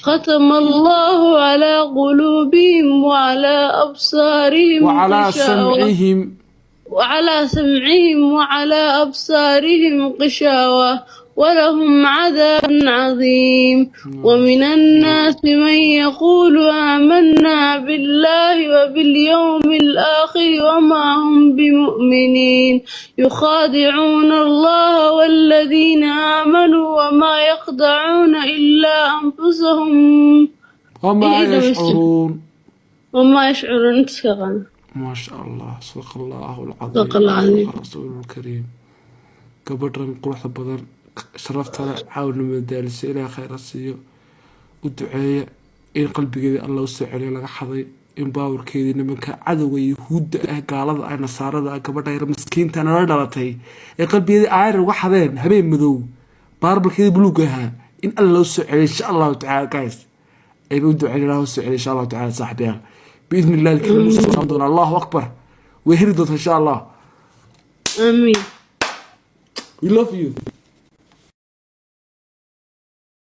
ختم الله على قلوبهم وعلى أبصارهم وعلى سمعهم وعلى أبصارهم غشاوة ولهم عذاب عظيم ومن الناس من يقول آمنا بالله وباليوم الآخر وما هم بمؤمنين يخادعون الله والذين آمنوا وما يخدعون إلا أنفسهم وما يشعرون. ما شاء الله صدق الله العظيم رسول الكريم. gabadhan quruxda badan sharafta leh caawna madaalisa ilaa khayr siiyo u duceeya in qalbigeeda alla u soo celiyo laga xaday in baawarkeedii nimanka cadowga yahuudda ah gaalada ah nasaarada ah gabadha yar miskiinta nala dhalatay ee qalbigeedii aayar uga xadeen habeen madow baarbalkeedii buluug ahaa in alla loo soo celiyo insha allahu tacaala guys ayba u duceyn ilaa soo celiyo insha allahu tacaala saaxiibayaal biidni illahi alkariim soo doona allahu akbar way heri doonta insha allah آمين. we love you.